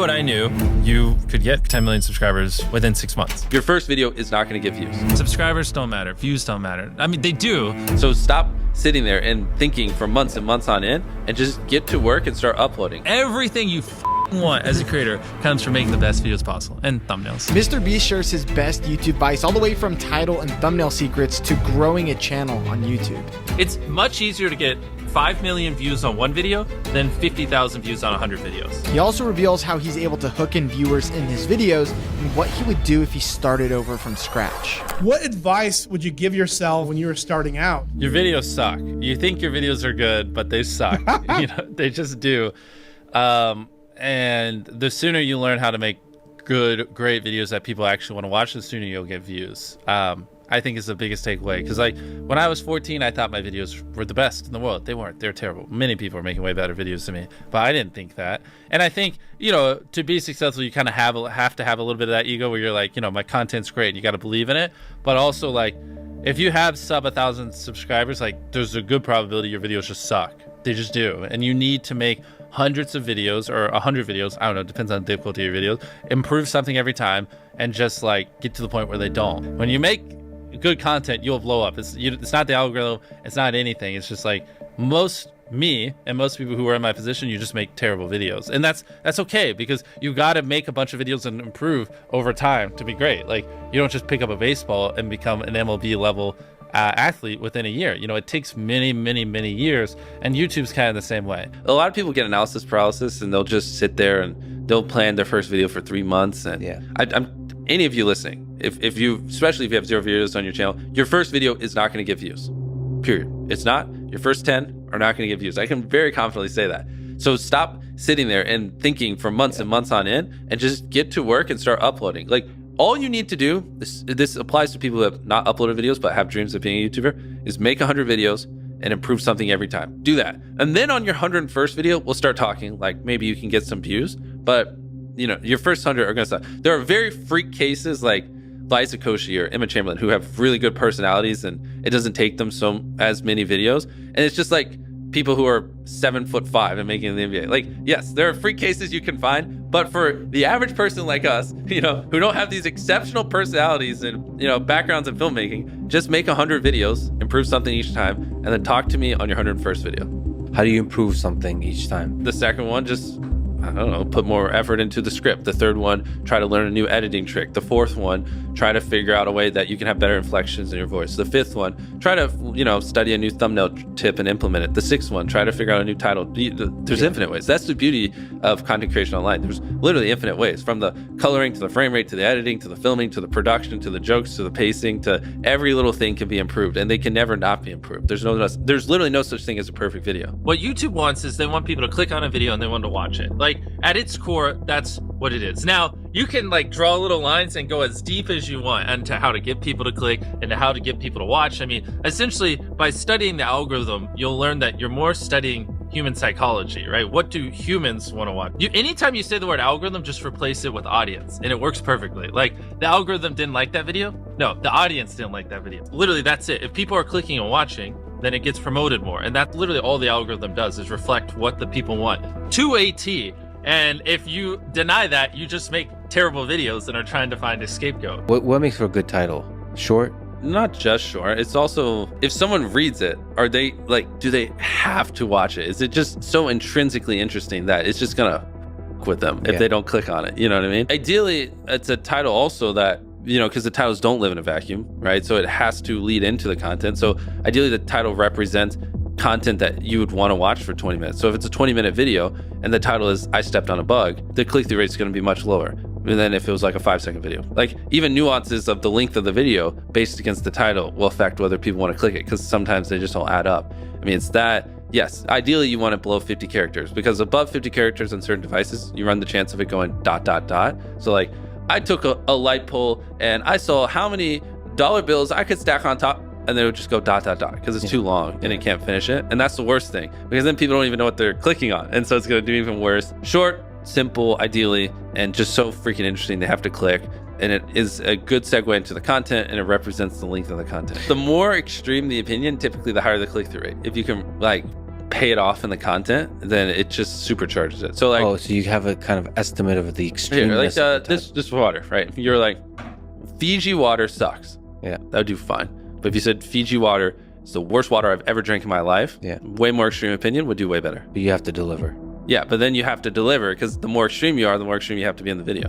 What I knew, you could get 10 million subscribers within 6 months. Your first video is not going to get views. Subscribers don't matter, views don't matter. I mean, they do. So stop sitting there and thinking for months and months on end and just get to work and start uploading. Everything you want as a creator comes from making the best videos possible and thumbnails. Mr. Beast shares his best YouTube advice all the way from title and thumbnail secrets to growing a channel on YouTube. It's much easier to get 5 million views on one video than 50,000 views on 100 videos. He also reveals how he's able to hook in viewers in his videos and what he would do if he started over from scratch. What advice would you give yourself when you were starting out? Your videos suck. You think your videos are good, but they suck. You know, they just do. And the sooner you learn how to make good, great videos that people actually want to watch, the sooner you'll get views. I think is the biggest takeaway. Because like when I was 14, I thought my videos were the best in the world. They weren't. They're terrible. Many people are making way better videos than me, but I didn't think that. And I think, you know, to be successful, you kind of have to have a little bit of that ego where you're like, you know, my content's great and you got to believe in it. But also like, if you have sub 1,000 subscribers, like there's a good probability your videos just suck. They just do. And you need to make hundreds of videos or 100 videos. I don't know. Depends on the difficulty of your videos. Improve something every time and just like get to the point where they don't. When you make good content, you'll blow up. It's not the algorithm. It's not anything. It's just like me and most people who are in my position, you just make terrible videos. And that's okay because you got to make a bunch of videos and improve over time to be great. Like you don't just pick up a baseball and become an MLB level athlete within a year. You know, it takes many years, and YouTube's kind of the same way. A lot of people get analysis paralysis and they'll just sit there and they'll plan their first video for 3 months. And yeah, any of you listening, if you, especially if you have 0 videos on your channel, your first video is not going to get views, period. It's not. Your first 10 are not going to get views. I can very confidently say that. So stop sitting there and thinking for months and months on end and just get to work and start uploading. Like all you need to do, this applies to people who have not uploaded videos but have dreams of being a YouTuber, is make 100 videos and improve something every time. Do that. And then on your 101st video, we'll start talking like maybe you can get some views, but you know, your first 100 are going to suck. There are very freak cases like Liza Koshy or Emma Chamberlain who have really good personalities and it doesn't take them as many videos. And it's just like people who are 7'5" and making the NBA. Like, yes, there are freak cases you can find, but for the average person like us, you know, who don't have these exceptional personalities and, you know, backgrounds in filmmaking, just make 100 videos, improve something each time, and then talk to me on your 101st video. How do you improve something each time? The second one, just, I don't know, put more effort into the script. The third one, try to learn a new editing trick. The fourth one, try to figure out a way that you can have better inflections in your voice. The fifth one, try to, you know, study a new thumbnail tip and implement it. The sixth one, try to figure out a new title. There's infinite ways. That's the beauty of content creation online. There's literally infinite ways, from the coloring to the frame rate to the editing to the filming to the production to the jokes to the pacing to every little thing can be improved, and they can never not be improved. There's literally no such thing as a perfect video. What YouTube wants is they want people to click on a video and they want to watch it. Like at its core, that's what it is. Now you can like draw little lines and go as deep as you want into how to get people to click and to how to get people to watch. I mean, essentially by studying the algorithm, you'll learn that you're more studying human psychology, right? What do humans want to watch? Anytime you say the word algorithm, just replace it with audience and it works perfectly. Like the algorithm didn't like that video. No, the audience didn't like that video. Literally, that's it. If people are clicking and watching, then it gets promoted more. And that's literally all the algorithm does, is reflect what the people want to a T. And if you deny that, you just make terrible videos and are trying to find a scapegoat. What makes for a good title? Short? Not just short. It's also, if someone reads it, are they like, do they have to watch it? Is it just so intrinsically interesting that it's just gonna with them if they don't click on it? You know what I mean? Ideally, it's a title also that, you know, because the titles don't live in a vacuum, right? So it has to lead into the content. So ideally the title represents content that you would want to watch for 20 minutes. So if it's a 20-minute video and the title is I stepped on a bug, the click-through rate is going to be much lower than if it was like a 5-second video. Like even nuances of the length of the video based against the title will affect whether people want to click it, because sometimes they just don't add up. I mean, it's that, yes, ideally you want it below 50 characters, because above 50 characters on certain devices, you run the chance of it going ... So like I took a light pole and I saw how many dollar bills I could stack on top, and they would just go ... because it's too long and it can't finish it. And that's the worst thing, because then people don't even know what they're clicking on. And so it's going to do even worse. Short, simple, ideally, and just so freaking interesting they have to click. And it is a good segue into the content, and it represents the length of the content. The more extreme the opinion, typically the higher the click-through rate. If you can like pay it off in the content, then it just supercharges it. So like, Oh, so you have a kind of estimate of the extreme. like this water, right? You're like, Fiji water sucks. Yeah. That would do fine. But if you said Fiji water is the worst water I've ever drank in my life, Yeah. way more extreme opinion would do way better. But you have to deliver. Yeah, but then you have to deliver, because the more extreme you are, the more extreme you have to be in the video.